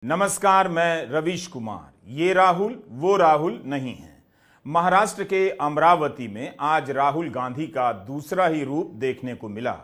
नमस्कार, मैं रवीश कुमार। ये राहुल वो राहुल नहीं है। महाराष्ट्र के अमरावती में आज राहुल गांधी का दूसरा ही रूप देखने को मिला।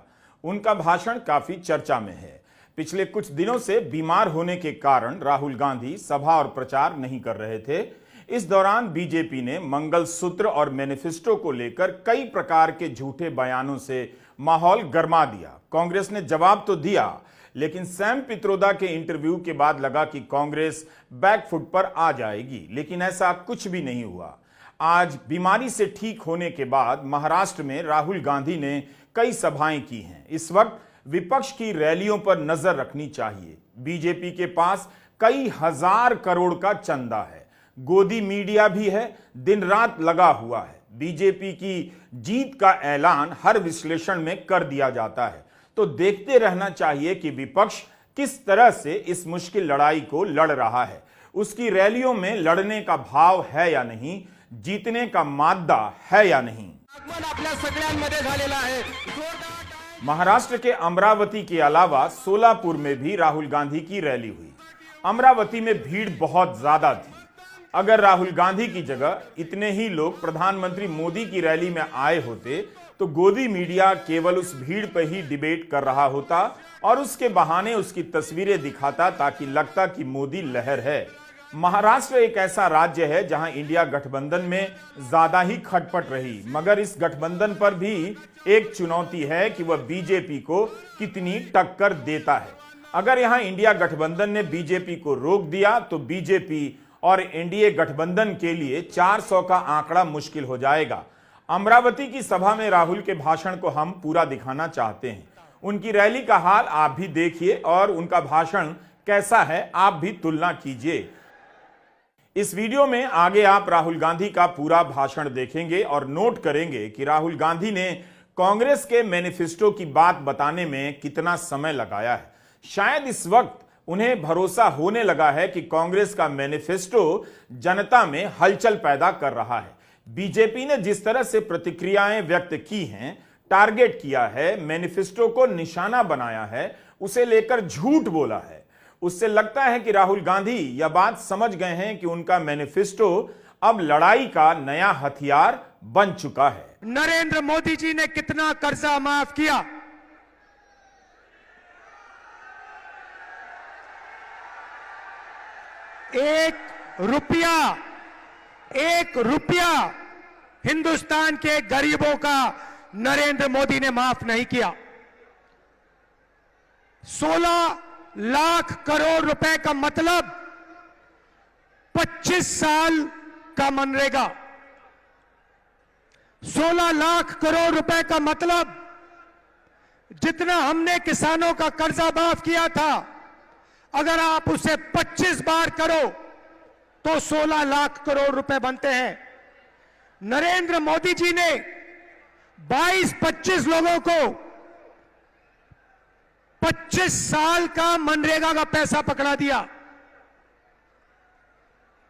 उनका भाषण काफी चर्चा में है। पिछले कुछ दिनों से बीमार होने के कारण राहुल गांधी सभा और प्रचार नहीं कर रहे थे। इस दौरान बीजेपी ने मंगलसूत्र और मैनिफेस्टो को लेकर कई प्रकार के झूठे बयानों से माहौल गर्मा दिया। कांग्रेस ने जवाब तो दिया, लेकिन सैम पित्रोदा के इंटरव्यू के बाद लगा कि कांग्रेस बैकफुट पर आ जाएगी, लेकिन ऐसा कुछ भी नहीं हुआ। आज बीमारी से ठीक होने के बाद महाराष्ट्र में राहुल गांधी ने कई सभाएं की हैं। इस वक्त विपक्ष की रैलियों पर नजर रखनी चाहिए। बीजेपी के पास कई हजार करोड़ का चंदा है, गोदी मीडिया भी है, दिन रात लगा हुआ है। बीजेपी की जीत का ऐलान हर विश्लेषण में कर दिया जाता है, तो देखते रहना चाहिए कि विपक्ष किस तरह से इस मुश्किल लड़ाई को लड़ रहा है। उसकी रैलियों में लड़ने का भाव है या नहीं, जीतने का मादा है या नहीं। महाराष्ट्र के अमरावती के अलावा सोलापुर में भी राहुल गांधी की रैली हुई। अमरावती में भीड़ बहुत ज्यादा थी। अगर राहुल गांधी की जगह इतने ही लोग प्रधानमंत्री मोदी की रैली में आए होते तो गोदी मीडिया केवल उस भीड़ पर ही डिबेट कर रहा होता और उसके बहाने उसकी तस्वीरें दिखाता, ताकि लगता कि मोदी लहर है। महाराष्ट्र एक ऐसा राज्य है जहां इंडिया गठबंधन में ज्यादा ही खटपट रही, मगर इस गठबंधन पर भी एक चुनौती है कि वह बीजेपी को कितनी टक्कर देता है। अगर यहां इंडिया गठबंधन ने बीजेपी को रोक दिया तो बीजेपी और एनडीए गठबंधन के लिए 400 का आंकड़ा मुश्किल हो जाएगा। अमरावती की सभा में राहुल के भाषण को हम पूरा दिखाना चाहते हैं। उनकी रैली का हाल आप भी देखिए और उनका भाषण कैसा है आप भी तुलना कीजिए। इस वीडियो में आगे आप राहुल गांधी का पूरा भाषण देखेंगे और नोट करेंगे कि राहुल गांधी ने कांग्रेस के मैनिफेस्टो की बात बताने में कितना समय लगाया है। शायद इस वक्त उन्हें भरोसा होने लगा है कि कांग्रेस का मैनिफेस्टो जनता में हलचल पैदा कर रहा है। बीजेपी ने जिस तरह से प्रतिक्रियाएं व्यक्त की हैं, टारगेट किया है, मैनिफेस्टो को निशाना बनाया है, उसे लेकर झूठ बोला है, उससे लगता है कि राहुल गांधी यह बात समझ गए हैं कि उनका मैनिफेस्टो अब लड़ाई का नया हथियार बन चुका है। नरेंद्र मोदी जी ने कितना कर्जा माफ किया? एक रुपया हिंदुस्तान के गरीबों का नरेंद्र मोदी ने माफ नहीं किया। 16 लाख करोड़ रुपए का मतलब 25 साल का मनरेगा। 16 लाख करोड़ रुपए का मतलब जितना हमने किसानों का कर्जा माफ किया था, अगर आप उसे 25 बार करो तो 16 लाख करोड़ रुपए बनते हैं। नरेंद्र मोदी जी ने 22-25 लोगों को 25 साल का मनरेगा का पैसा पकड़ा दिया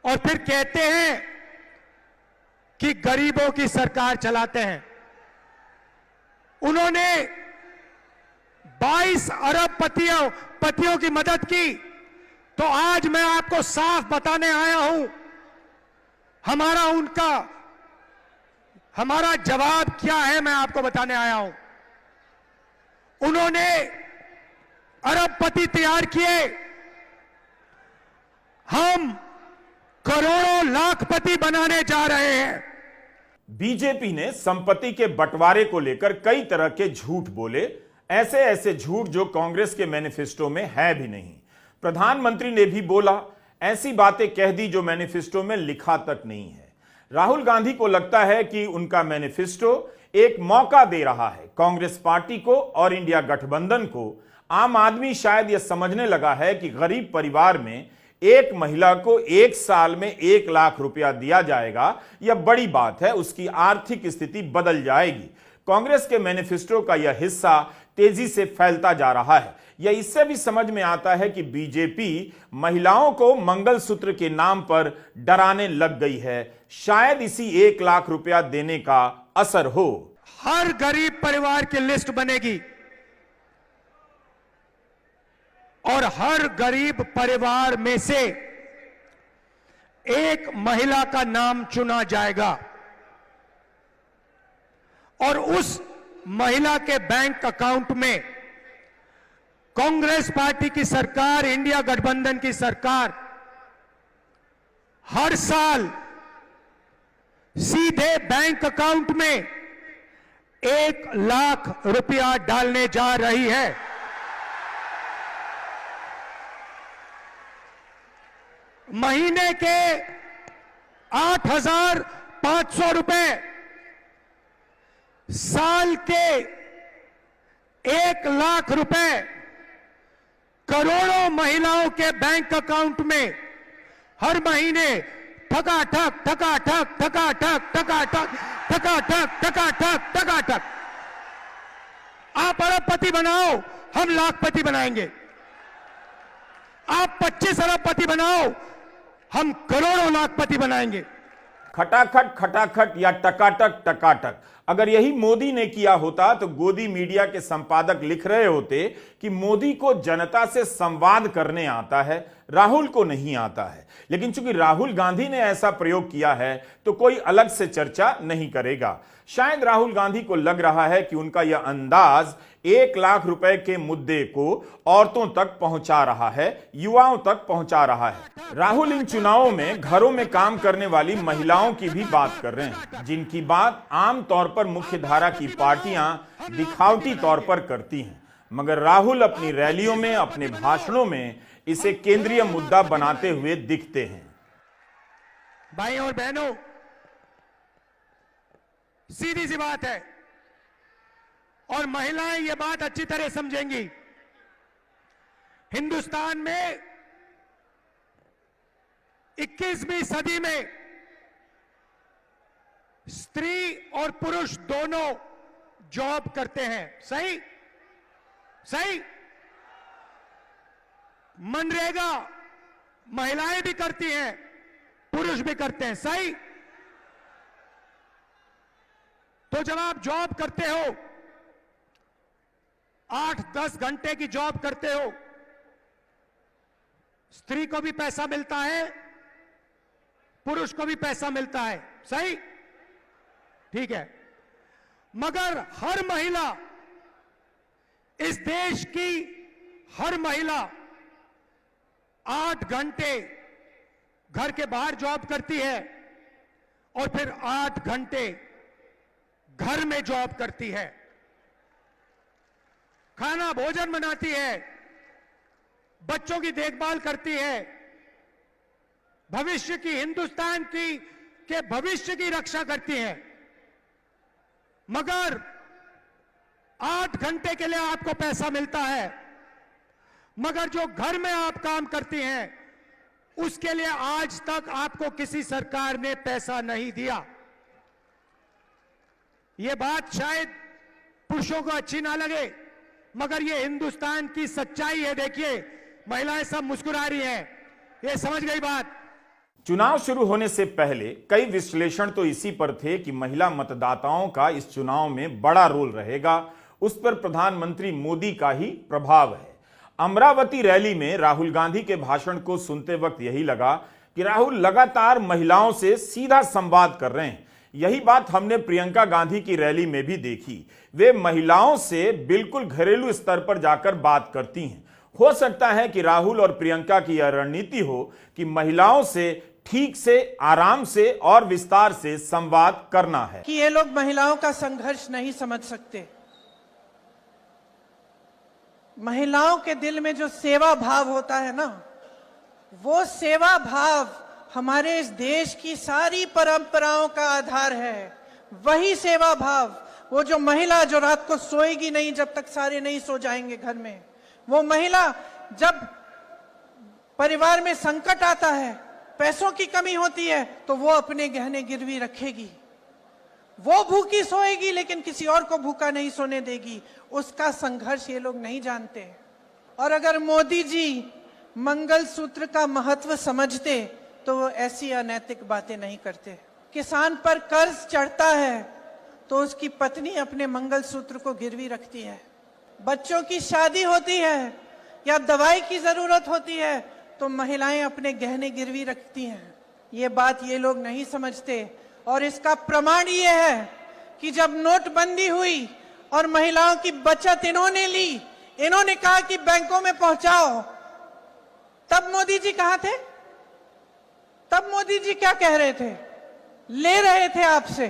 और फिर कहते हैं कि गरीबों की सरकार चलाते हैं। उन्होंने 22 अरब पतियों की मदद की। तो आज मैं आपको साफ बताने आया हूं, हमारा जवाब क्या है, मैं आपको बताने आया हूं। उन्होंने अरबपति तैयार किए, हम करोड़ों लाखपति बनाने जा रहे हैं। बीजेपी ने संपत्ति के बंटवारे को लेकर कई तरह के झूठ बोले, ऐसे झूठ जो कांग्रेस के मैनिफेस्टो में है भी नहीं। प्रधानमंत्री ने भी बोला, ऐसी बातें कह दी जो मैनिफेस्टो में लिखा तक नहीं है। राहुल गांधी को लगता है कि उनका मैनिफेस्टो एक मौका दे रहा है कांग्रेस पार्टी को और इंडिया गठबंधन को। आम आदमी शायद यह समझने लगा है कि गरीब परिवार में एक महिला को 1 साल में 1 लाख रुपया दिया जाएगा, यह बड़ी बात है, उसकी आर्थिक स्थिति बदल जाएगी। कांग्रेस के मैनिफेस्टो का यह हिस्सा तेजी से फैलता जा रहा है। यह इससे भी समझ में आता है कि बीजेपी महिलाओं को मंगलसूत्र के नाम पर डराने लग गई है। शायद इसी 1 लाख रुपया देने का असर हो। हर गरीब परिवार की लिस्ट बनेगी और हर गरीब परिवार में से एक महिला का नाम चुना जाएगा और उस महिला के बैंक अकाउंट में कांग्रेस पार्टी की सरकार, इंडिया गठबंधन की सरकार हर साल सीधे बैंक अकाउंट में 1 लाख रुपया डालने जा रही है। महीने के 8,500 रुपए, साल के 1 लाख रुपए करोड़ों महिलाओं के बैंक अकाउंट में हर महीने ठकाठक ठकाठक ठकाठक ठकाठक ठकाठक ठकाठक ठकाठक। आप अरबपति बनाओ, हम लाखपति बनाएंगे। आप 25 अरबपति बनाओ, हम करोड़ों लाखपति बनाएंगे। खटाखट खटाखट या टकाटक टकाटक, अगर यही मोदी ने किया होता तो गोदी मीडिया के संपादक लिख रहे होते कि मोदी को जनता से संवाद करने आता है, राहुल को नहीं आता है। लेकिन चूंकि राहुल गांधी ने ऐसा प्रयोग किया है तो कोई अलग से चर्चा नहीं करेगा। शायद राहुल गांधी को लग रहा है कि उनका यह अंदाज 1 लाख रुपए के मुद्दे को औरतों तक पहुंचा रहा है, युवाओं तक पहुंचा रहा है। राहुल इन चुनावों में घरों में काम करने वाली महिलाओं की भी बात कर रहे हैं, जिनकी बात आमतौर पर मुख्यधारा की पार्टियां दिखावटी तौर पर करती हैं, मगर राहुल अपनी रैलियों में, अपने भाषणों में इसे केंद्रीय मुद्दा बनाते हुए दिखते हैं। भाई और बहनों, सीधी सी बात है और महिलाएं ये बात अच्छी तरह समझेंगी। हिंदुस्तान में 21वीं सदी में स्त्री और पुरुष दोनों जॉब करते हैं। सही सही। मनरेगा महिलाएं भी करती हैं, पुरुष भी करते हैं। सही। तो जब आप जॉब करते हो, 8-10 घंटे की जॉब करते हो, स्त्री को भी पैसा मिलता है, पुरुष को भी पैसा मिलता है। सही, ठीक है। मगर हर महिला, इस देश की हर महिला 8 घंटे घर के बाहर जॉब करती है और फिर 8 घंटे घर में जॉब करती है, खाना भोजन बनाती है, बच्चों की देखभाल करती है, भविष्य की, हिंदुस्तान की के भविष्य की रक्षा करती है। मगर 8 घंटे के लिए आपको पैसा मिलता है, मगर जो घर में आप काम करती हैं उसके लिए आज तक आपको किसी सरकार ने पैसा नहीं दिया। यह बात शायद पुरुषों को अच्छी ना लगे, मगर यह हिंदुस्तान की सच्चाई है। देखिए, महिलाएं सब मुस्कुरा रही हैं, ये समझ गई बात। चुनाव शुरू होने से पहले कई विश्लेषण तो इसी पर थे कि महिला मतदाताओं का इस चुनाव में बड़ा रोल रहेगा, उस पर प्रधानमंत्री मोदी का ही प्रभाव है। अमरावती रैली में राहुल गांधी के भाषण को सुनते वक्त यही लगा कि राहुल लगातार महिलाओं से सीधा संवाद कर रहे हैं। यही बात हमने प्रियंका गांधी की रैली में भी देखी। वे महिलाओं से बिल्कुल घरेलू स्तर पर जाकर बात करती हैं। हो सकता है कि राहुल और प्रियंका की यह रणनीति हो कि महिलाओं से ठीक से, आराम से और विस्तार से संवाद करना है। कि ये लोग महिलाओं का संघर्ष नहीं समझ सकते। महिलाओं के दिल में जो सेवा भाव होता है ना, वो सेवा भाव हमारे इस देश की सारी परंपराओं का आधार है। वही सेवा भाव, वो जो महिला जो रात को सोएगी नहीं जब तक सारे नहीं सो जाएंगे घर में, वो महिला जब परिवार में संकट आता है, पैसों की कमी होती है, तो वो अपने गहने गिरवी रखेगी। वो भूखी सोएगी लेकिन किसी और को भूखा नहीं सोने देगी। उसका संघर्ष ये लोग नहीं जानते। और अगर मोदी जी मंगलसूत्र का महत्व समझते तो वो ऐसी अनैतिक बातें नहीं करते। किसान पर कर्ज चढ़ता है तो उसकी पत्नी अपने मंगलसूत्र को गिरवी रखती है। बच्चों की शादी होती है या दवाई की जरूरत होती है तो महिलाएं अपने गहने गिरवी रखती हैं। ये बात ये लोग नहीं समझते और इसका प्रमाण ये है कि जब नोटबंदी हुई और महिलाओं की बचत इन्होंने ली, इन्होंने कहा कि बैंकों में पहुंचाओ, तब मोदी जी कहां थे? तब मोदी जी क्या कह रहे थे? ले रहे थे आपसे।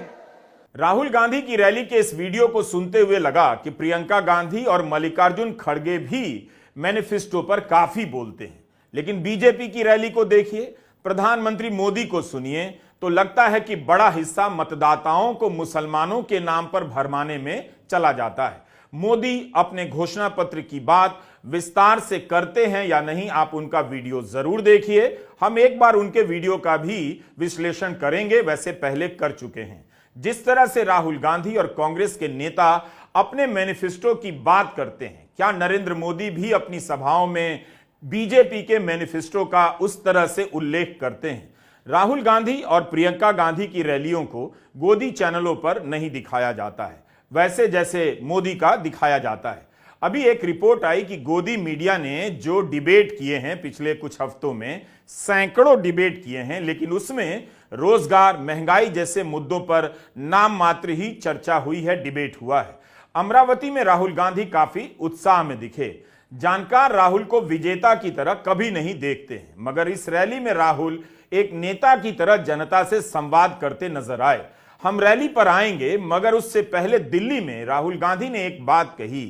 राहुल गांधी की रैली के इस वीडियो को सुनते हुए लगा कि प्रियंका गांधी और मल्लिकार्जुन खड़गे भी मैनिफेस्टो पर काफी बोलते हैं, लेकिन बीजेपी की रैली को देखिए, प्रधानमंत्री मोदी को सुनिए तो लगता है कि बड़ा हिस्सा मतदाताओं को मुसलमानों के नाम पर भरमाने में चला जाता है। मोदी अपने घोषणा पत्र की बात विस्तार से करते हैं या नहीं, आप उनका वीडियो जरूर देखिए। हम एक बार उनके वीडियो का भी विश्लेषण करेंगे, वैसे पहले कर चुके हैं। जिस तरह से राहुल गांधी और कांग्रेस के नेता अपने मैनिफेस्टो की बात करते हैं, क्या नरेंद्र मोदी भी अपनी सभाओं में बीजेपी के मैनिफेस्टो का उस तरह से उल्लेख करते हैं? राहुल गांधी और प्रियंका गांधी की रैलियों को गोदी चैनलों पर नहीं दिखाया जाता है, वैसे जैसे मोदी का दिखाया जाता है। अभी एक रिपोर्ट आई कि गोदी मीडिया ने जो डिबेट किए हैं पिछले कुछ हफ्तों में, सैकड़ों डिबेट किए हैं, लेकिन उसमें रोजगार, महंगाई जैसे मुद्दों पर नाम मात्र ही चर्चा हुई है, डिबेट हुआ है। अमरावती में राहुल गांधी काफी उत्साह में दिखे। जानकार राहुल को विजेता की तरह कभी नहीं देखते हैं, मगर इस रैली में राहुल एक नेता की तरह जनता से संवाद करते नजर आए। हम रैली पर आएंगे, मगर उससे पहले दिल्ली में राहुल गांधी ने एक बात कही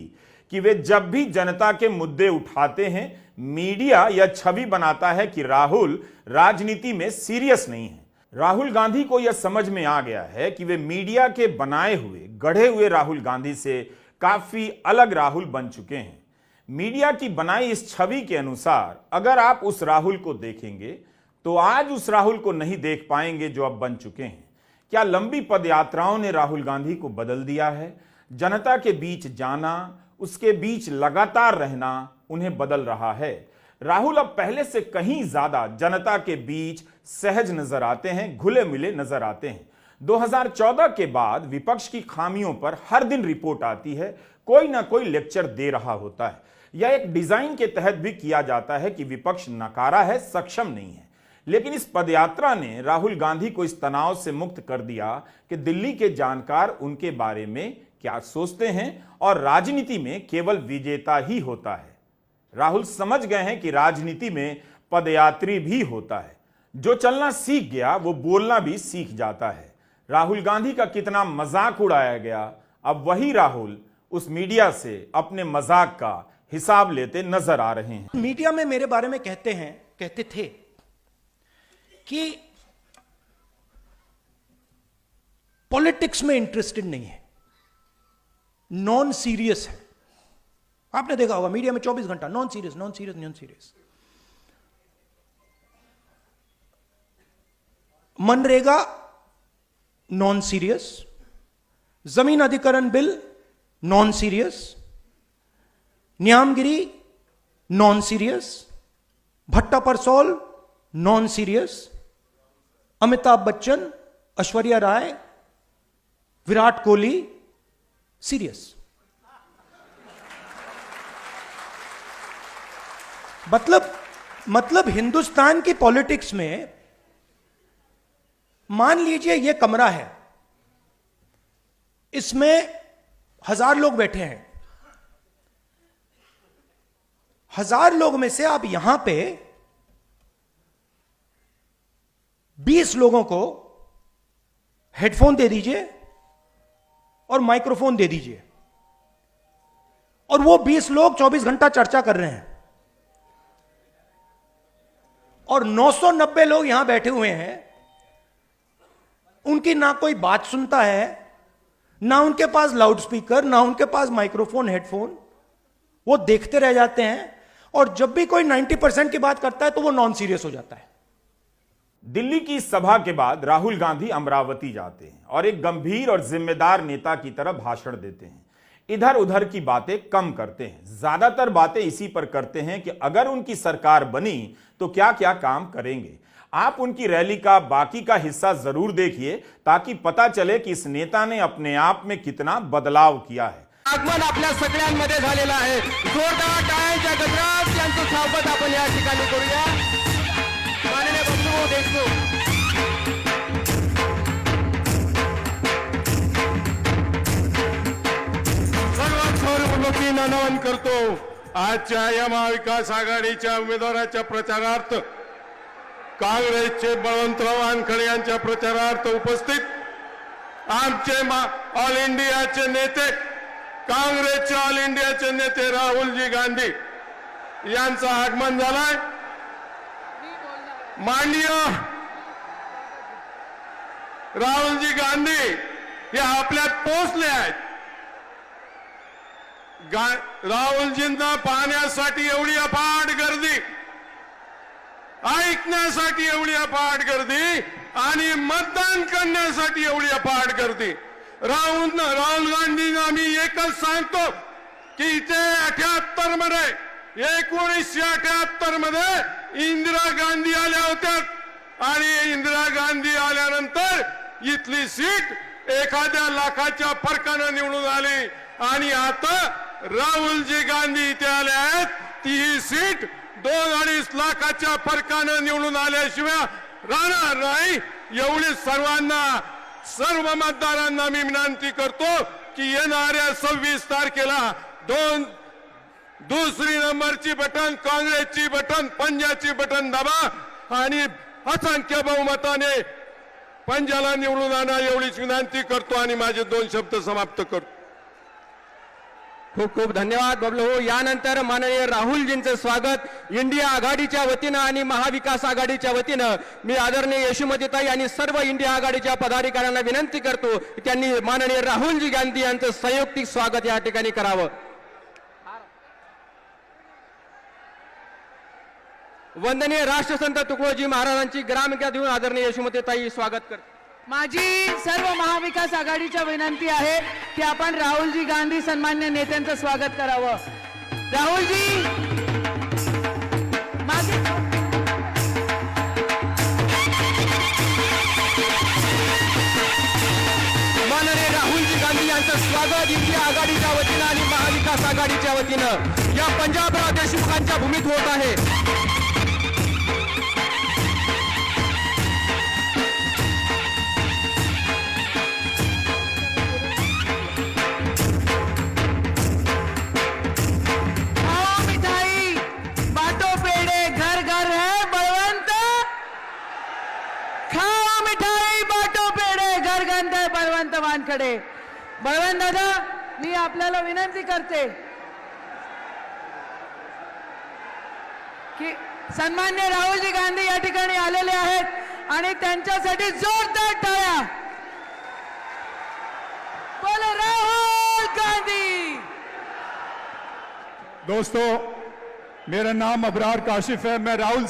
कि वे जब भी जनता के मुद्दे उठाते हैं, मीडिया यह छवि बनाता है कि राहुल राजनीति में सीरियस नहीं है। राहुल गांधी को यह समझ में आ गया है कि वे मीडिया के बनाए हुए, गढ़े हुए राहुल गांधी से काफी अलग राहुल बन चुके हैं। मीडिया की बनाई इस छवि के अनुसार अगर आप उस राहुल को देखेंगे तो आज उस राहुल को नहीं देख पाएंगे जो अब बन चुके हैं। क्या लंबी पदयात्राओं ने राहुल गांधी को बदल दिया है? जनता के बीच जाना, उसके बीच लगातार रहना उन्हें बदल रहा है। राहुल अब पहले से कहीं ज्यादा जनता के बीच सहज नजर आते हैं, घुले मिले नजर आते हैं। 2014 के बाद विपक्ष की खामियों पर हर दिन रिपोर्ट आती है, कोई ना कोई लेक्चर दे रहा होता है। यह एक डिजाइन के तहत भी किया जाता है कि विपक्ष नकारा है, सक्षम नहीं है। लेकिन इस पदयात्रा ने राहुल गांधी को इस तनाव से मुक्त कर दिया कि दिल्ली के जानकार उनके बारे में क्या सोचते हैं और राजनीति में केवल विजेता ही होता है। राहुल समझ गए हैं कि राजनीति में पदयात्री भी होता है। जो चलना सीख गया वो बोलना भी सीख जाता है। राहुल गांधी का कितना मजाक उड़ाया गया, अब वही राहुल उस मीडिया से अपने मजाक का हिसाब लेते नजर आ रहे हैं। मीडिया में मेरे बारे में कहते थे कि पॉलिटिक्स में इंटरेस्टेड नहीं है, नॉन सीरियस है। आपने देखा होगा मीडिया में 24 घंटा non serious. MNREGA non serious, जमीन अधिकरण bill non serious, Niyamgiri non serious, Bhatta Parsaul non serious, Amitabh Bachchan, Aishwarya Rai, Virat Kohli serious. मतलब हिंदुस्तान की पॉलिटिक्स में मान लीजिए यह कमरा है, इसमें 1000 लोग बैठे हैं। 1000 लोग में से आप यहां पे 20 लोगों को हेडफोन दे दीजिए और माइक्रोफोन दे दीजिए, और वो 20 लोग 24 घंटा चर्चा कर रहे हैं, और 990 लोग यहां बैठे हुए हैं। उनकी ना कोई बात सुनता है, ना उनके पास लाउड स्पीकर, ना उनके पास माइक्रोफोन, हेडफोन। वो देखते रह जाते हैं, और जब भी कोई 90% की बात करता है तो वो नॉन सीरियस हो जाता है। दिल्ली की सभा के बाद राहुल गांधी अमरावती जाते हैं और एक गंभीर और जिम्मेदार नेता की तरह भाषण देते हैं। इधर उधर की बातें कम करते हैं, ज्यादातर बातें इसी पर करते हैं कि अगर उनकी सरकार बनी तो क्या क्या काम करेंगे। आप उनकी रैली का बाकी का हिस्सा जरूर देखिए ताकि पता चले कि इस नेता ने अपने आप में कितना बदलाव किया है। आगमन आपल्या सगळ्यांमध्ये झालेलं आहे. जोरदार टाळ्यांच्या गजरात यांचं स्वागत आपण या ठिकाणी करूया. माननीय बंधू देशमुख. सर्वात वतीनं नमन करतो. आजच्या या महाविकास आघाडीच्या उमेदवाराच्या प्रचारार्थ काँग्रेसचे बळवंतराव वानखडे यांच्या प्रचारार्थ उपस्थित आमचे ऑल इंडियाचे नेते, काँग्रेसचे ऑल इंडियाचे नेते राहुलजी गांधी यांचं आगमन झालंय. माननीय राहुलजी गांधी हे आपल्यात पोहोचले आहेत. राहुलजींना पाहण्यासाठी एवढी अफाट गर्दी, ऐकण्यासाठी एवढी अफाट गर्दी आणि मतदान करण्यासाठी एवढी अफाट गर्दी. राहुल गांधींना मी एकच सांगतो की इथे 78 मध्ये 1978 मध्ये इंदिरा गांधी आल्या होत्या आणि इंदिरा गांधी आल्यानंतर इथली सीट एखाद्या लाखाच्या फरकानं निवडून आली आणि आता राहुलजी गांधी इथे आले आहेत. ती ही सीट 2-2.5 लाखाच्या फरकानं निवडून आल्याशिवाय राहणार नाही. एवढी सर्व मतदारांना मी विनंती करतो की येणाऱ्या 26 तारखेला दुसरी नंबरची बटन, काँग्रेसची बटन, पंजाची बटन दाबा आणि असंख्य बहुमताने पंजाला निवडून आणा एवढीच विनंती करतो आणि माझे 2 शब्द समाप्त करतो. खूप खूप धन्यवाद बबलू हो. यानंतर माननीय राहुलजींचं स्वागत इंडिया आघाडीच्या वतीनं आणि महाविकास आघाडीच्या वतीनं मी आदरणीय यशोमतीताई आणि सर्व इंडिया आघाडीच्या पदाधिकाऱ्यांना विनंती करतो की त्यांनी माननीय राहुलजी गांधी यांचं संयुक्तिक स्वागत या ठिकाणी करावं. वंदनीय राष्ट्रसंत तुकडोजी महाराजांची ग्रामगीता देऊन आदरणीय यशोमतीताई स्वागत करतात. माझी सर्व महाविकास आघाडीच्या विनंती आहे की आपण राहुलजी गांधी सन्मान्य नेत्यांचं स्वागत करावं. राहुलजी माननीय राहुलजी गांधी यांचं स्वागत इंडिया आघाडीच्या वतीनं आणि महाविकास आघाडीच्या वतीनं या पंजाबराव देशमुखांच्या भूमीत होत आहे. बळवंत वानखडे. बळवंत दादा, मी आपल्याला विनंती करते की सन्मान्य राहुलजी गांधी या ठिकाणी आलेले आहेत आणि त्यांच्यासाठी जोरदार टाळ्या. बोलो राहुल गांधी. दोस्तों, मेरा नाम अबरार काशिफ है. मैं राहुल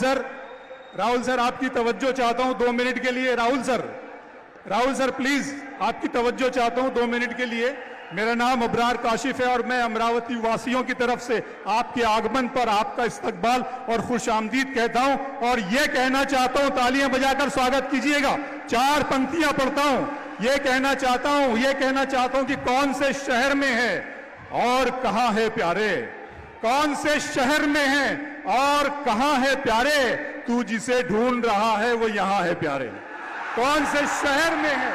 सर आपकी तवज्जो चाहता हूं 2 मिनट के लिए. राहुल सर प्लीज आपकी तवज्जो चाहता हूं 2 मिनट के लिए. मेरा नाम अबरार काशिफ है और मैं अमरावती वासियों की तरफ से आपके आगमन पर आपका इस्तकबाल और खुशामदीद कहता हूं और यह कहना चाहता हूं, तालियां बजाकर स्वागत कीजिएगा. 4 पंक्तियां पढ़ता हूं. यह कहना चाहता हूं कि कौन से शहर में है और कहां है प्यारे, कौन से शहर में है और कहां है प्यारे, तू जिसे ढूंढ रहा है वो यहां है प्यारे. कौन से शहर में है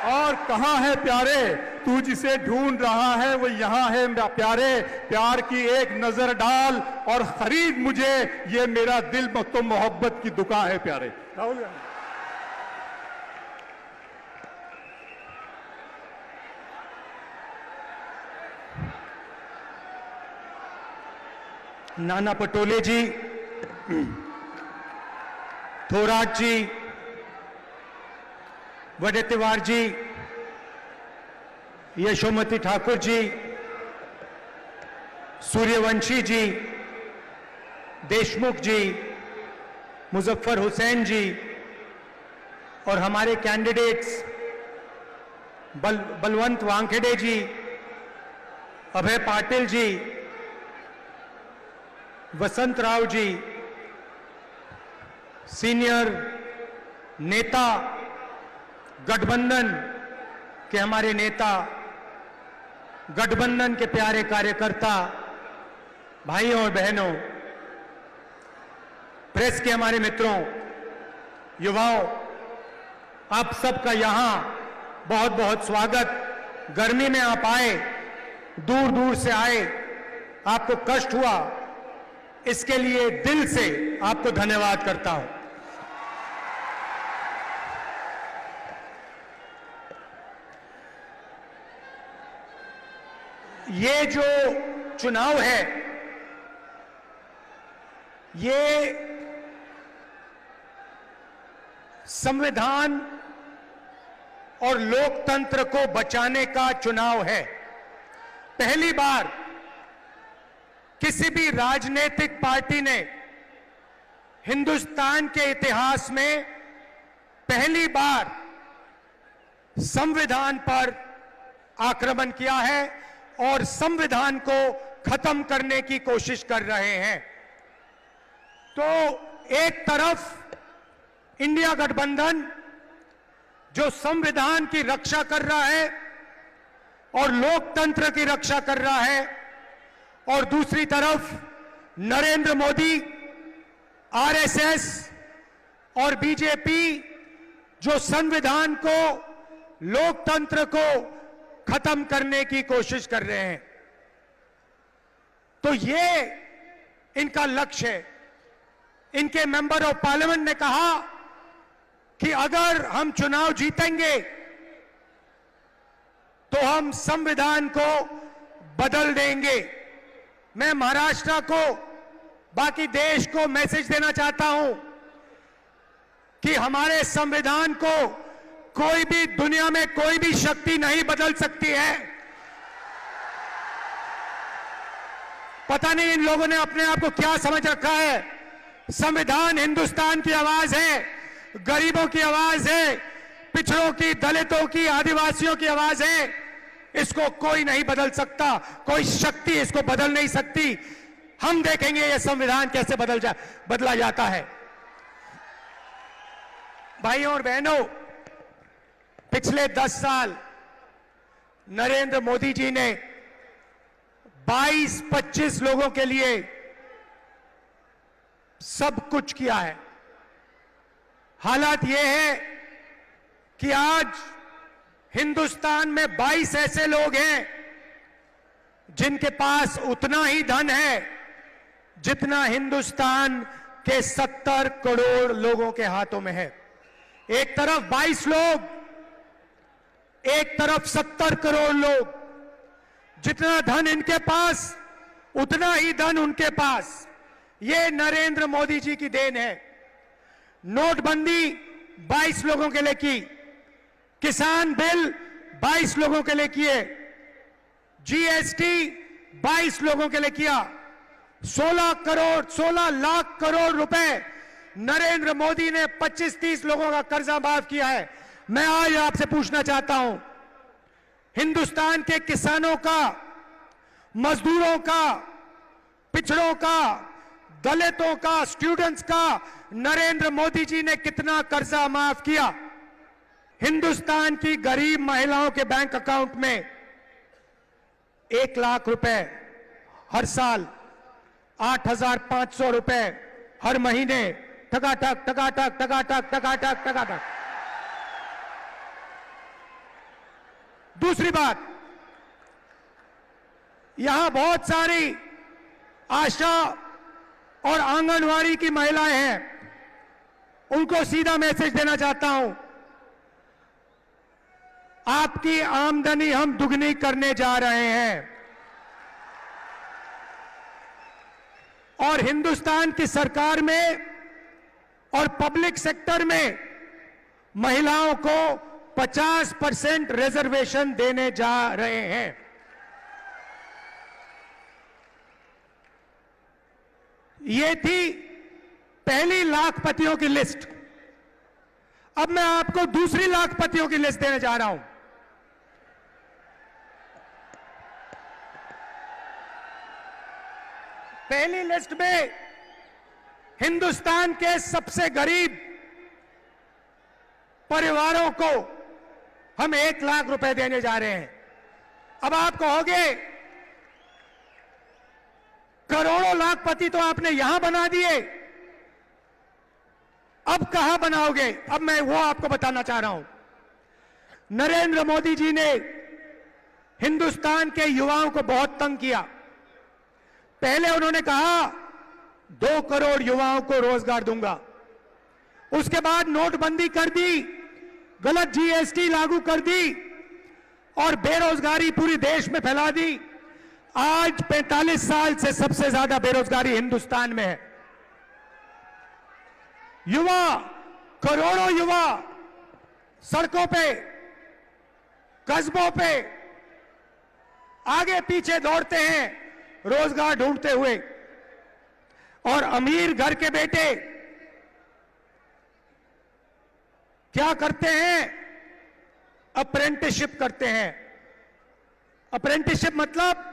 और कहां है प्यारे, तू जिसे ढूंढ रहा है वो यहां है प्यारे. प्यार की एक नजर डाल और खरीद मुझे, ये मेरा दिल तो मोहब्बत की दुकान है प्यारे. राहुल गांधी. नाना पटोले जी, थोराट जी, वडेतिवार जी, यशोमती ठाकुर जी, सूर्यवंशी जी, देशमुख जी, मुजफ्फर हुसैन जी और हमारे कैंडिडेट्स बलवंत वानखेड़े जी, अभय पाटिल जी, वसंत राव जी, सीनियर नेता गठबंधन के हमारे नेता गठबंधन के प्यारे कार्यकर्ता, भाइयों और बहनों, प्रेस के हमारे मित्रों, युवाओं, आप सबका यहां बहुत बहुत स्वागत। गर्मी में आप आए, दूर दूर से आए, आपको कष्ट हुआ, इसके लिए दिल से आपको धन्यवाद करता हूं। ये जो चुनाव है, ये संविधान और लोकतंत्र को बचाने का चुनाव है। पहली बार किसी भी राजनीतिक पार्टी ने हिंदुस्तान के इतिहास में पहली बार संविधान पर आक्रमण किया है और संविधान को खत्म करने की कोशिश कर रहे हैं। तो एक तरफ इंडिया गठबंधन जो संविधान की रक्षा कर रहा है और लोकतंत्र की रक्षा कर रहा है, और दूसरी तरफ नरेंद्र मोदी, आरएसएस और बीजेपी जो संविधान को, लोकतंत्र को खत्म करने की कोशिश कर रहे हैं। तो ये इनका लक्ष्य है। इनके मेंबर ऑफ पार्लियामेंट ने कहा कि अगर हम चुनाव जीतेंगे तो हम संविधान को बदल देंगे। मैं महाराष्ट्र को, बाकी देश को मैसेज देना चाहता हूं कि हमारे संविधान को कोई भी, दुनिया में कोई भी शक्ति नहीं बदल सकती है। पता नहीं इन लोगों ने अपने आप को क्या समझ रखा है। संविधान हिंदुस्तान की आवाज है, गरीबों की आवाज है, पिछड़ों की, दलितों की, आदिवासियों की आवाज है। इसको कोई नहीं बदल सकता, कोई शक्ति इसको बदल नहीं सकती। हम देखेंगे ये संविधान कैसे बदला जाता है। भाइयों और बहनों, पिछले 10 साल नरेंद्र मोदी जी ने 22-25 लोगों के लिए सब कुछ किया है। हालात यह है कि आज हिंदुस्तान में 22 ऐसे लोग हैं जिनके पास उतना ही धन है जितना हिंदुस्तान के 70 करोड़ लोगों के हाथों में है। एक तरफ 22 लोग, एक तरफ 70 करोड़ लोग। जितना धन इनके पास, उतना ही धन उनके पास। ये नरेंद्र मोदी जी की देन है। नोटबंदी 22 लोगों के लिए की, किसान बिल 22 लोगों के लिए किए, जीएसटी 22 लोगों के लिए किया, 16 लाख करोड़ रुपए नरेंद्र मोदी ने 25-30 लोगों का कर्जा माफ किया है। मैं आज आपसे पूछना चाहता हूं, हिंदुस्तान के किसानों का, मजदूरों का, पिछड़ों का, दलितों का, स्टूडेंट्स का नरेंद्र मोदी जी ने कितना कर्जा माफ किया? हिंदुस्तान की गरीब महिलाओं के बैंक अकाउंट में 1 लाख रुपए हर साल, 8,500 रुपए हर महीने, टकाटक टकाटक टकाटक टकाटक टकाटक। दूसरी बात, यहां बहुत सारी आशा और आंगनवाड़ी की महिलाएं हैं, उनको सीधा मैसेज देना चाहता हूं, आपकी आमदनी हम दुगनी करने जा रहे हैं। और हिंदुस्तान की सरकार में और पब्लिक सेक्टर में महिलाओं को 50% रिजर्वेशन देने जा रहे हैं। ये थी पहली लाखपतियों की लिस्ट। अब मैं आपको दूसरी लाखपतियों की लिस्ट देने जा रहा हूं। पहली लिस्ट में हिंदुस्तान के सबसे गरीब परिवारों को हम 1 लाख रुपए देने जा रहे हैं। अब आप कहोगे करोड़ों लाखपति तो आपने यहां बना दिए, अब कहां बनाओगे? अब मैं वो आपको बताना चाह रहा हूं। नरेंद्र मोदी जी ने हिंदुस्तान के युवाओं को बहुत तंग किया। पहले उन्होंने कहा 2 करोड़ युवाओं को रोजगार दूंगा, उसके बाद नोटबंदी कर दी, गलत जीएसटी लागू कर दी और बेरोजगारी पूरी देश में फैला दी। आज 45 साल से सबसे ज्यादा बेरोजगारी हिंदुस्तान में है। युवा, करोड़ों युवा सड़कों पे, कस्बों पे आगे पीछे दौड़ते हैं रोजगार ढूंढते हुए, और अमीर घर के बेटे क्या करते हैं? अप्रेंटिसशिप करते हैं। अप्रेंटिसशिप मतलब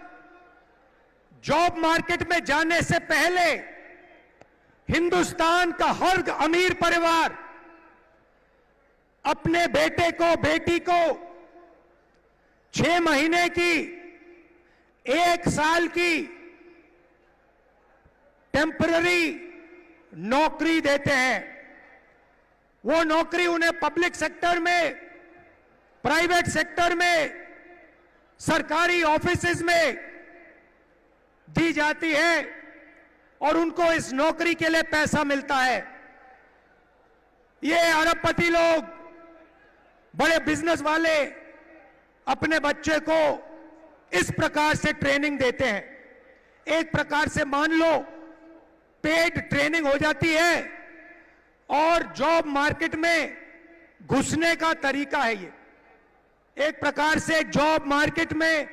जॉब मार्केट में जाने से पहले हिंदुस्तान का हर अमीर परिवार अपने बेटे को, बेटी को 6 महीने की, 1 साल की टेम्पररी नौकरी देते हैं। वो नौकरी उन्हें पब्लिक सेक्टर में, प्राइवेट सेक्टर में, सरकारी ऑफिसेज में दी जाती है और उनको इस नौकरी के लिए पैसा मिलता है। ये अरबपति लोग, बड़े बिजनेस वाले अपने बच्चे को इस प्रकार से ट्रेनिंग देते हैं। एक प्रकार से मान लो पेड ट्रेनिंग हो जाती है और जॉब मार्केट में घुसने का तरीका है ये। एक प्रकार से जॉब मार्केट में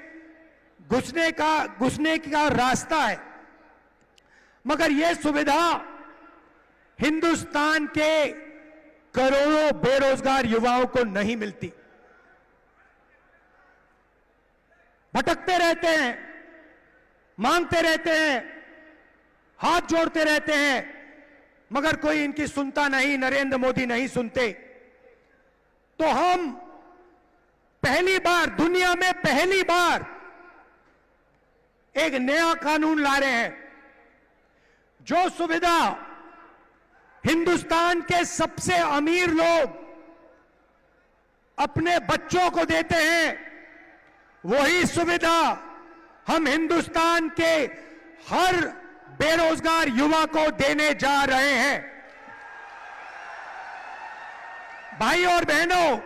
घुसने का रास्ता है। मगर यह सुविधा हिंदुस्तान के करोड़ों बेरोजगार युवाओं को नहीं मिलती। भटकते रहते हैं, मांगते रहते हैं, हाथ जोड़ते रहते हैं, मगर कोई इनकी सुनता नहीं, नरेंद्र मोदी नहीं सुनते। तो हम पहली बार, दुनिया में पहली बार एक नया कानून ला रहे हैं जो सुविधा हिंदुस्तान के सबसे अमीर लोग अपने बच्चों को देते हैं, वही सुविधा हम हिंदुस्तान के हर बेरोजगार युवा को देने जा रहे हैं। भाई और बहनों,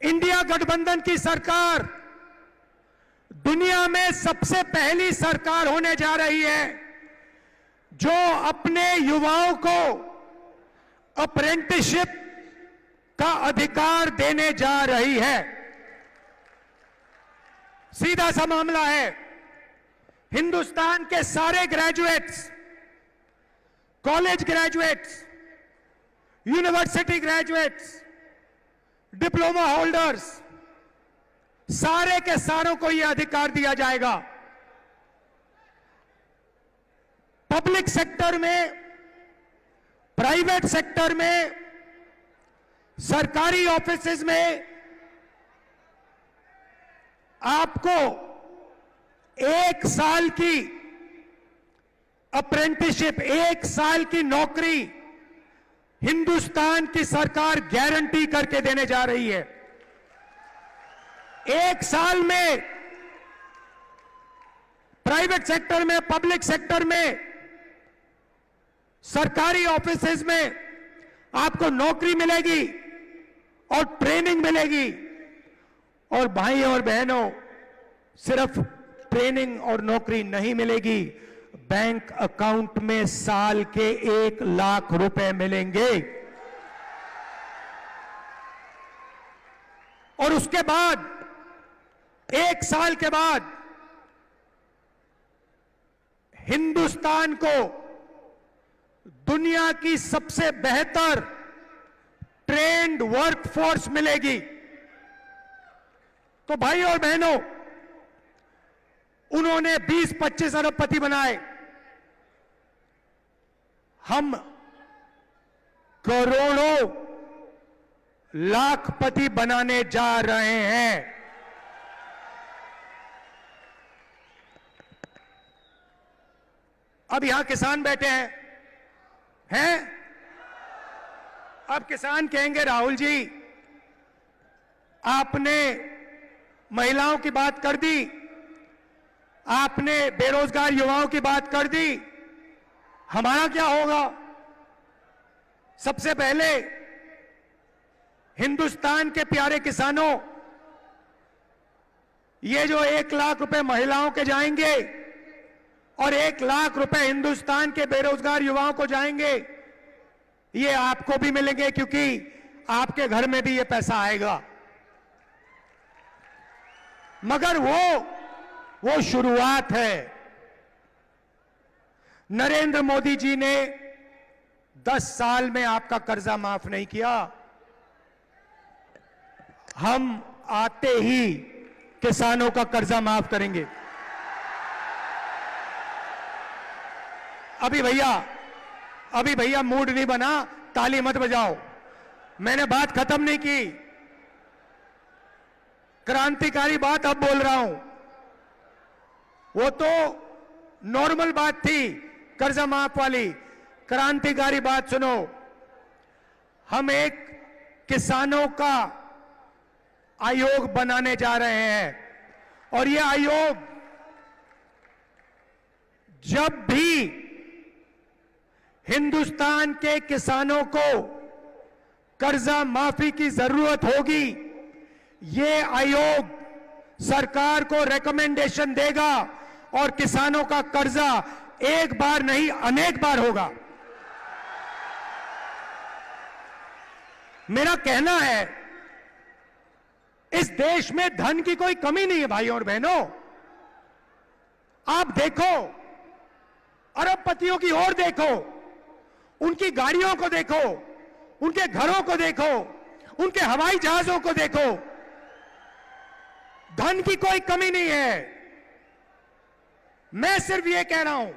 इंडिया गठबंधन की सरकार दुनिया में सबसे पहली सरकार होने जा रही है जो अपने युवाओं को अप्रेंटिसशिप का अधिकार देने जा रही है। सीधा सा मामला है, हिंदुस्तान के सारे graduates, college graduates, university graduates, diploma holders, सारे के सारों को यह अधिकार दिया जाएगा। पब्लिक सेक्टर में, प्राइवेट सेक्टर में, सरकारी ऑफिसेज में आपको 1 साल की अप्रेंटिसशिप, 1 साल की नौकरी हिंदुस्तान की सरकार गारंटी करके देने जा रही है। 1 साल में प्राइवेट सेक्टर में, पब्लिक सेक्टर में, सरकारी ऑफिसेज में आपको नौकरी मिलेगी और ट्रेनिंग मिलेगी। और भाई और बहनों, सिर्फ ट्रेनिंग और नौकरी नहीं मिलेगी, बैंक अकाउंट में साल के 1 लाख रुपए मिलेंगे। और उसके बाद 1 साल के बाद हिंदुस्तान को दुनिया की सबसे बेहतर ट्रेंड वर्कफोर्स मिलेगी। तो भाई और बहनों, उन्होंने 20-25 अरबपति बनाए, हम करोड़ों लाखपति बनाने जा रहे हैं। अब यहां किसान बैठे हैं? अब किसान कहेंगे राहुल जी आपने महिलाओं की बात कर दी, आपने बेरोजगार युवाओं की बात कर दी, हमारा क्या होगा? सबसे पहले हिंदुस्तान के प्यारे किसानों, ये जो 1 लाख रुपए महिलाओं के जाएंगे और 1 लाख रुपए हिंदुस्तान के बेरोजगार युवाओं को जाएंगे, ये आपको भी मिलेंगे क्योंकि आपके घर में भी ये पैसा आएगा। मगर वो शुरुआत है। नरेंद्र मोदी जी ने 10 साल में आपका कर्जा माफ नहीं किया। हम आते ही किसानों का कर्जा माफ करेंगे। अभी भैया मूड नहीं बना, ताली मत बजाओ। मैंने बात खत्म नहीं की, क्रांतिकारी बात अब बोल रहा हूं। वो तो नॉर्मल बात थी कर्जा माफ वाली, क्रांतिकारी बात सुनो। हम एक किसानों का आयोग बनाने जा रहे हैं और ये आयोग जब भी हिंदुस्तान के किसानों को कर्जा माफी की जरूरत होगी, ये आयोग सरकार को रिकमेंडेशन देगा और किसानों का कर्जा एक बार नहीं अनेक बार होगा। मेरा कहना है इस देश में धन की कोई कमी नहीं है भाइयों और बहनों। आप देखो, अरबपतियों की ओर देखो, उनकी गाड़ियों को देखो, उनके घरों को देखो, उनके हवाई जहाजों को देखो। धन की कोई कमी नहीं है। मैं सिर्फ यह कह रहा हूं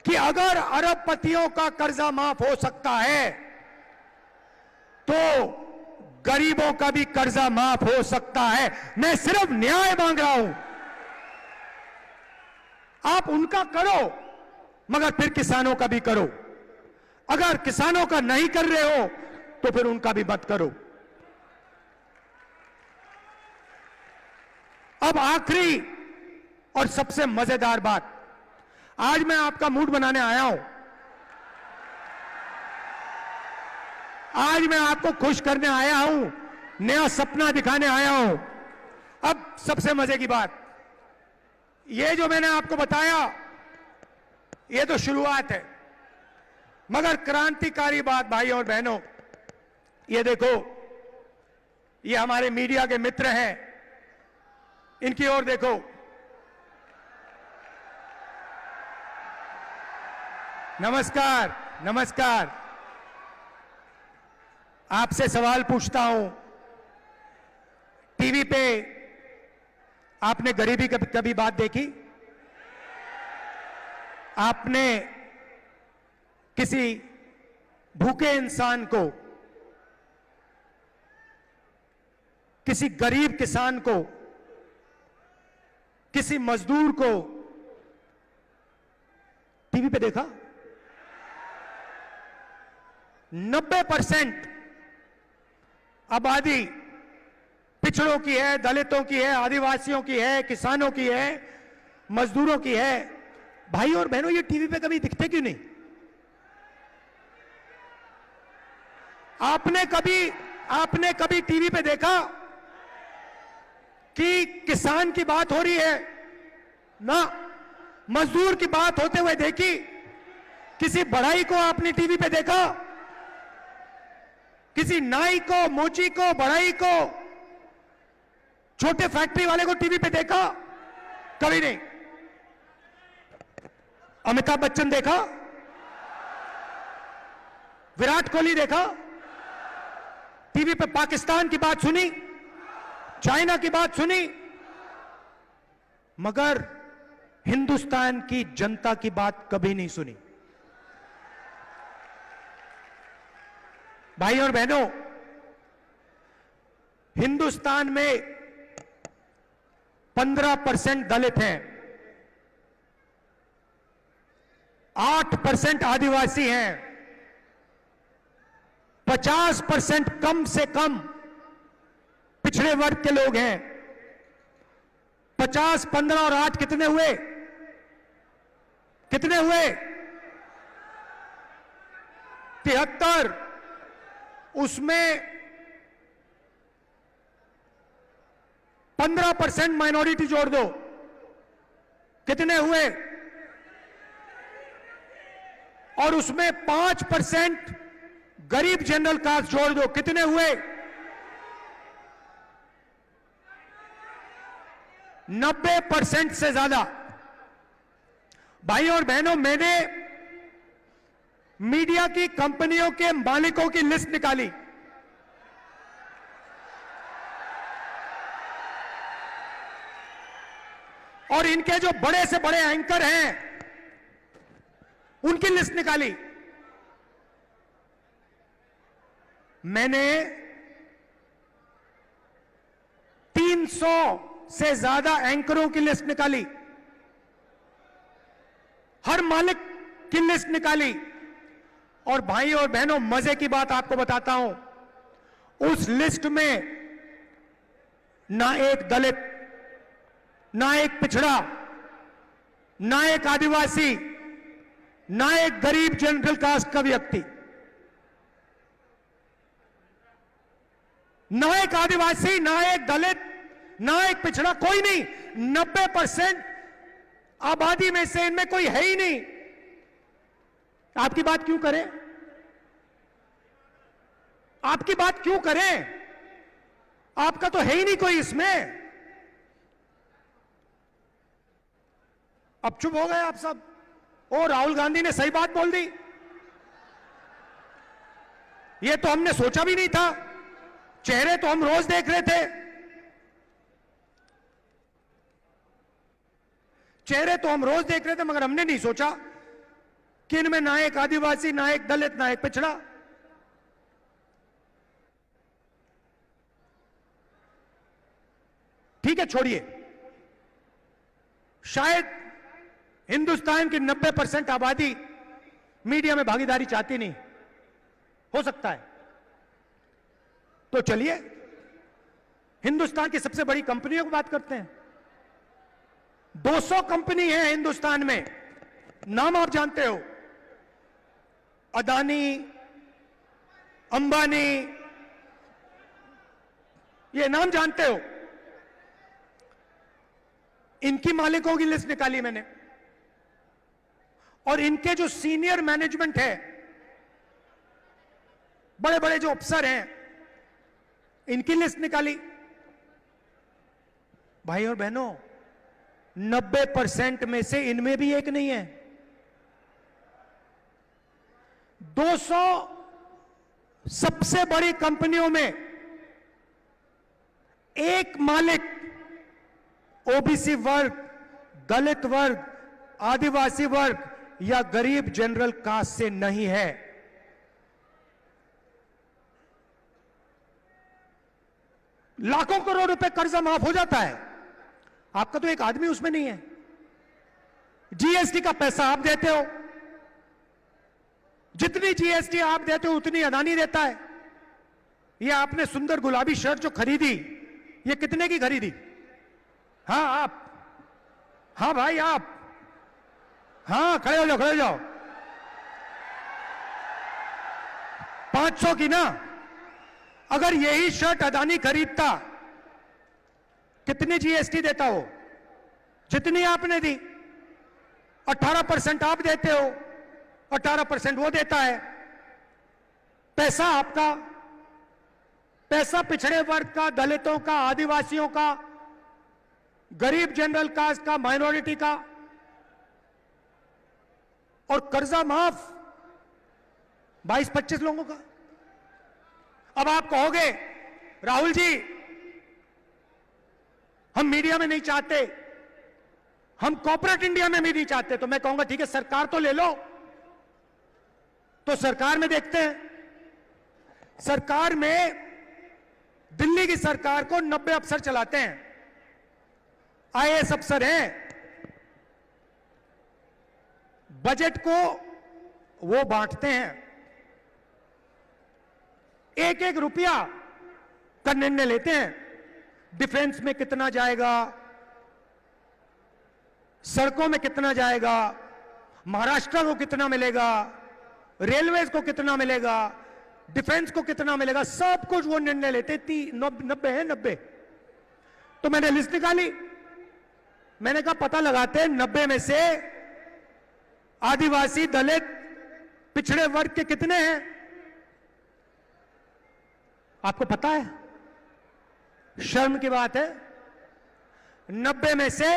कि अगर अरबपतियों का कर्जा माफ हो सकता है तो गरीबों का भी कर्जा माफ हो सकता है। मैं सिर्फ न्याय मांग रहा हूं। आप उनका करो मगर फिर किसानों का भी करो। अगर किसानों का नहीं कर रहे हो तो फिर उनका भी मत करो। अब आखिरी और सबसे मजेदार बात, आज मैं आपका मूड बनाने आया हूं। आज मैं आपको खुश करने आया हूं, नया सपना दिखाने आया हूं। अब सबसे मजे की बात, ये जो मैंने आपको बताया ये तो शुरुआत है, मगर क्रांतिकारी बात भाइयों और बहनों, ये देखो, ये हमारे मीडिया के मित्र हैं, इनकी ओर देखो। नमस्कार, नमस्कार। आपसे सवाल पूछता हूं, टीवी पे आपने गरीबी की कभी बात देखी? आपने किसी भूखे इंसान को, किसी गरीब किसान को, किसी मजदूर को टीवी पे देखा? 90% आबादी पिछड़ों की है, दलितों की है, आदिवासियों की है, किसानों की है, मजदूरों की है। भाई और बहनों, ये टीवी पे कभी दिखते क्यों नहीं? आपने कभी टीवी पे देखा कि किसान की बात हो रही है? ना। मजदूर की बात होते हुए देखी? किसी बढ़ई को आपने टीवी पे देखा? किसी नाई को, मोची को, बढ़ई को, छोटे फैक्ट्री वाले को टीवी पे देखा? कभी नहीं। अमिताभ बच्चन देखा? विराट कोहली देखा? टीवी पे पाकिस्तान की बात सुनी, चाइना की बात सुनी, मगर हिंदुस्तान की जनता की बात कभी नहीं सुनी। भाई और बहनों, हिंदुस्तान में 15% दलित हैं। 8% आदिवासी हैं, 50% कम से कम पिछड़े वर्ग के लोग हैं। 50, 15 और 8 कितने हुए? कितने हुए? 73। उसमें 15% माइनॉरिटी जोड़ दो, कितने हुए? और उसमें 5% गरीब जनरल कास्ट जोड़ दो, कितने हुए? 90% से ज्यादा। भाई और बहनों, मैंने मीडिया की कंपनियों के मालिकों की लिस्ट निकाली। और इनके जो बड़े से बड़े एंकर हैं उनकी लिस्ट निकाली। मैंने 300 से ज्यादा एंकरों की लिस्ट निकाली, हर मालिक की लिस्ट निकाली। और भाई और बहनों, मजे की बात आपको बताता हूं, उस लिस्ट में ना एक दलित, ना एक पिछड़ा, ना एक आदिवासी, ना एक गरीब जनरल कास्ट का व्यक्ति, ना एक आदिवासी, ना एक दलित, ना एक पिछड़ा, कोई नहीं। 90% आबादी में से इनमें कोई है ही नहीं। आपकी बात क्यों करें? आपकी बात क्यों करें? आपका तो है ही नहीं कोई इसमें। अब चुप हो गए आप सब। ओ, राहुल गांधी ने सही बात बोल दी, ये तो हमने सोचा भी नहीं था। चेहरे तो हम रोज देख रहे थे, चेहरे तो हम रोज देख रहे थे, मगर हमने नहीं सोचा कि इनमें ना एक आदिवासी, ना एक दलित, ना एक पिछड़ा। ठीक है, छोड़िए। शायद हिंदुस्तान की 90% आबादी मीडिया में भागीदारी चाहती नहीं, हो सकता है। तो चलिए हिंदुस्तान की सबसे बड़ी कंपनियों की बात करते हैं। 200 कंपनी है हिंदुस्तान में, नाम आप जानते हो, अदानी, अंबानी, ये नाम जानते हो। इनकी मालिकों की लिस्ट निकाली मैंने, और इनके जो सीनियर मैनेजमेंट है, बड़े बड़े जो अफसर हैं, इनकी लिस्ट निकाली। भाई और बहनों, 90% में से इनमें भी एक नहीं है। 200 सबसे बड़ी कंपनियों में एक मालिक ओबीसी वर्ग, दलित वर्ग, आदिवासी वर्ग या गरीब जनरल कास्ट से नहीं है। लाखों करोड़ रुपए कर्जा माफ हो जाता है, आपका तो एक आदमी उसमें नहीं है। जीएसटी का पैसा आप देते हो, जितनी जीएसटी आप देते हो उतनी अदानी देता है। ये आपने सुंदर गुलाबी शर्ट जो खरीदी, ये कितने की खरीदी? हाँ आप, हाँ भाई आप, हाँ खड़े हो जाओ, खड़े हो जाओ। 500 की ना? अगर यही शर्ट अदानी खरीदता, कितनी जीएसटी देता हो? जितनी आपने दी। 18% आप देते हो, 18% वो देता है। पैसा आपका, पैसा पिछड़े वर्ग का, दलितों का, आदिवासियों का, गरीब जनरल कास्ट का, माइनॉरिटी का। और कर्जा माफ 22-25 लोगों का। अब आप कहोगे राहुल जी, हम मीडिया में नहीं चाहते, हम कॉर्पोरेट इंडिया में भी नहीं चाहते। तो मैं कहूंगा ठीक है, सरकार तो ले लो। तो सरकार में देखते हैं। सरकार में दिल्ली की सरकार को 90 अफसर चलाते हैं, आईएएस अफसर हैं। बजट को वो बांटते हैं, एक एक रुपया का निर्णय लेते हैं। डिफेंस में कितना जाएगा, सड़कों में कितना जाएगा, महाराष्ट्र को कितना मिलेगा, रेलवेज को कितना मिलेगा, डिफेंस को कितना मिलेगा, सब कुछ वो निर्णय लेते। 90 है 90। तो मैंने लिस्ट निकाली, मैंने कहा पता लगाते हैं 90 में से आदिवासी, दलित, पिछड़े वर्ग के कितने हैं। आपको पता है, शर्म की बात है, 90 में से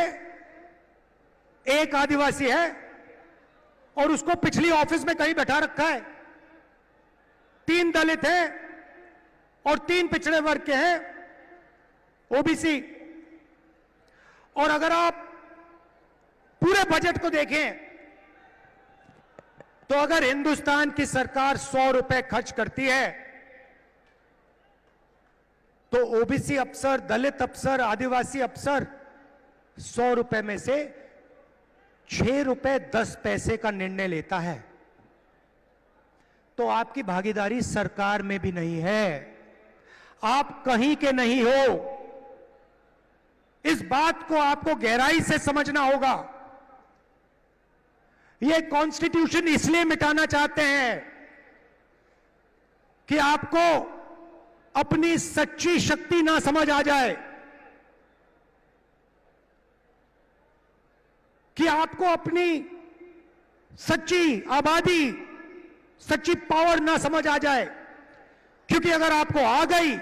एक आदिवासी है और उसको पिछली ऑफिस में कहीं बैठा रखा है। 3 दलित हैं और 3 पिछड़े वर्ग के हैं, ओबीसी। और अगर आप पूरे बजट को देखें तो अगर हिंदुस्तान की सरकार 100 रुपए खर्च करती है तो ओबीसी अफसर, दलित अफसर, आदिवासी अफसर 100 रुपए में से 6 रुपए 10 पैसे का निर्णय लेता है। तो आपकी भागीदारी सरकार में भी नहीं है, आप कहीं के नहीं हो। इस बात को आपको गहराई से समझना होगा। ये कॉन्स्टिट्यूशन इसलिए मिटाना चाहते हैं कि आपको अपनी सच्ची शक्ति ना समझ आ जाए, कि आपको अपनी सच्ची आबादी, सच्ची पावर ना समझ आ जाए। क्योंकि अगर आपको आ गई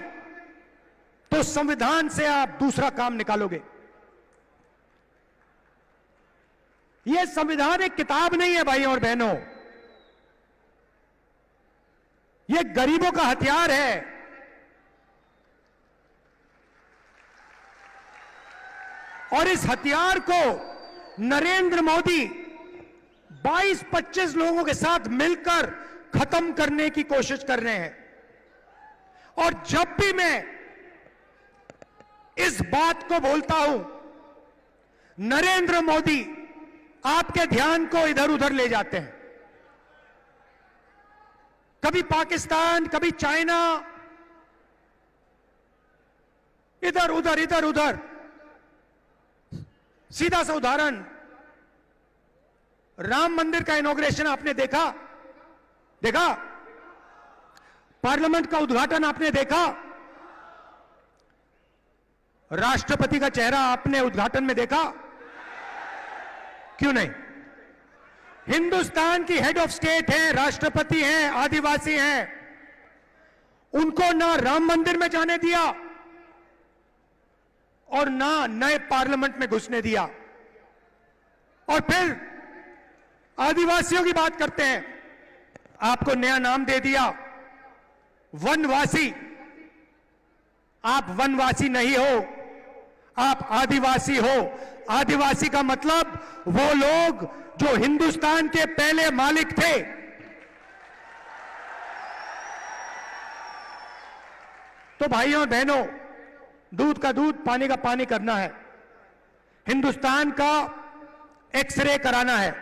तो संविधान से आप दूसरा काम निकालोगे। यह संविधान एक किताब नहीं है भाइयों और बहनों, यह गरीबों का हथियार है। और इस हथियार को नरेंद्र मोदी 22-25 लोगों के साथ मिलकर खत्म करने की कोशिश कर रहे हैं। और जब भी मैं इस बात को बोलता हूं, नरेंद्र मोदी आपके ध्यान को इधर उधर ले जाते हैं। कभी पाकिस्तान, कभी चाइना, इधर उधर इधर उधर। सीधा सा उदाहरण, राम मंदिर का इनॉग्रेशन आपने देखा? पार्लियामेंट का उद्घाटन आपने देखा? राष्ट्रपति का चेहरा आपने उद्घाटन में देखा? क्यों नहीं? हिंदुस्तान की हेड ऑफ स्टेट है, राष्ट्रपति हैं, आदिवासी हैं, उनको ना राम मंदिर में जाने दिया और ना नए पार्लियामेंट में घुसने दिया। और फिर आदिवासियों की बात करते हैं, आपको नया नाम दे दिया, वनवासी। आप वनवासी नहीं हो, आप आदिवासी हो। आदिवासी का मतलब वो लोग जो हिंदुस्तान के पहले मालिक थे। तो भाइयों और बहनों, दूध का दूध, पानी का पानी करना है। हिंदुस्तान का एक्सरे कराना है।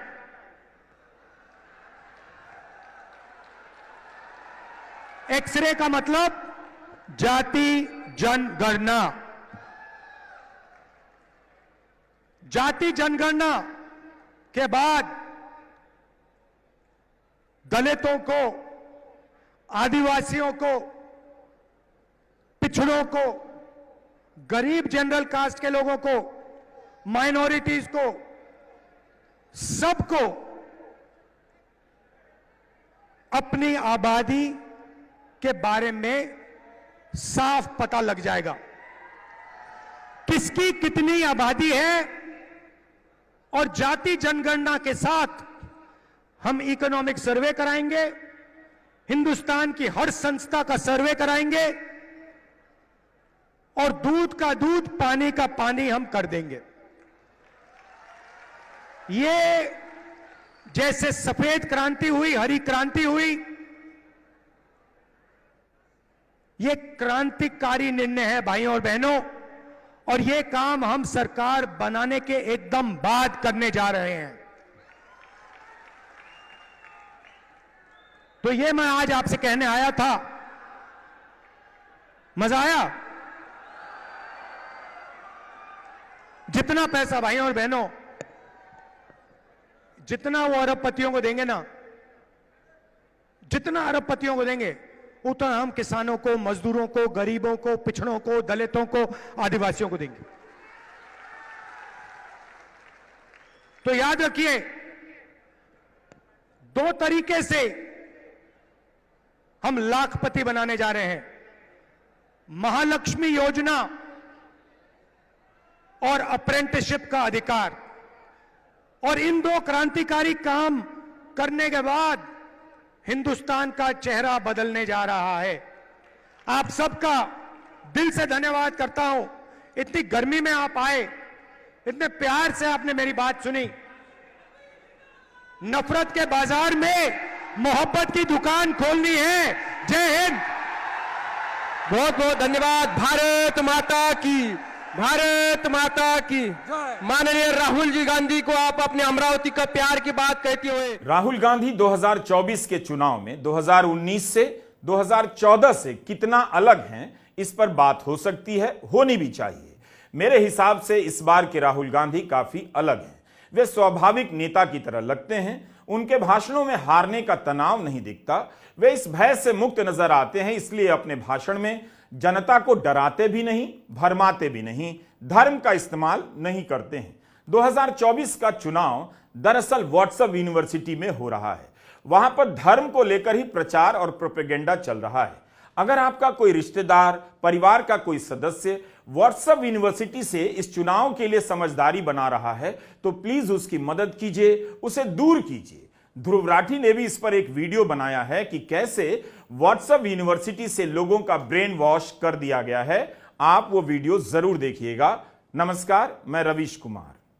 एक्सरे का मतलब जाति जनगणना। जाति जनगणना के बाद दलितों को, आदिवासियों को, पिछड़ों को, गरीब जनरल कास्ट के लोगों को, माइनॉरिटीज को, सबको अपनी आबादी के बारे में साफ पता लग जाएगा। किसकी कितनी आबादी है। और जाति जनगणना के साथ हम इकोनॉमिक सर्वे कराएंगे, हिंदुस्तान की हर संस्था का सर्वे कराएंगे और दूध का दूध, पानी का पानी हम कर देंगे। ये जैसे सफेद क्रांति हुई, हरी क्रांति हुई, ये क्रांतिकारी निर्णय है भाइयों और बहनों। और ये काम हम सरकार बनाने के एकदम बाद करने जा रहे हैं। तो ये मैं आज आपसे कहने आया था। मजा आया? जितना पैसा भाइयों और बहनों, जितना वो अरबपतियों को देंगे ना, जितना अरबपतियों को देंगे, उतना हम किसानों को, मजदूरों को, गरीबों को, पिछड़ों को, दलितों को, आदिवासियों को देंगे। तो याद रखिए, दो तरीके से हम लाखपति बनाने जा रहे हैं। महालक्ष्मी योजना और अप्रेंटिसशिप का अधिकार। और इन दो क्रांतिकारी काम करने के बाद हिंदुस्तान का चेहरा बदलने जा रहा है। आप सबका दिल से धन्यवाद करता हूं। इतनी गर्मी में आप आए, इतने प्यार से आपने मेरी बात सुनी। नफरत के बाजार में मोहब्बत की दुकान खोलनी है। जय हिंद। बहुत बहुत धन्यवाद। भारत माता की, भारत माता की। माननीय राहुल जी गांधी को आप अपने अमरावती का प्यार की बात कहते हुए। राहुल गांधी 2024 के चुनाव में 2019 से 2014 से कितना अलग हैं, इस पर बात हो सकती है, होनी भी चाहिए। मेरे हिसाब से इस बार के राहुल गांधी काफी अलग हैं। वे स्वाभाविक नेता की तरह लगते हैं। उनके भाषणों में हारने का तनाव नहीं दिखता। वे इस भय से मुक्त नजर आते हैं, इसलिए अपने भाषण में जनता को डराते भी नहीं, भरमाते भी नहीं, धर्म का इस्तेमाल नहीं करते हैं। 2024 का चुनाव दरअसल व्हाट्सएप यूनिवर्सिटी में हो रहा है। वहां पर धर्म को लेकर ही प्रचार और प्रोपेगेंडा चल रहा है। अगर आपका कोई रिश्तेदार, परिवार का कोई सदस्य व्हाट्सएप यूनिवर्सिटी से इस चुनाव के लिए समझदारी बना रहा है, तो प्लीज उसकी मदद कीजिए, उसे दूर कीजिए। ध्रुव राठी ने भी इस पर एक वीडियो बनाया है कि कैसे व्हाट्सएप यूनिवर्सिटी से लोगों का ब्रेन वॉश कर दिया गया है। आप वो वीडियो जरूर देखिएगा। नमस्कार, मैं रवीश कुमार।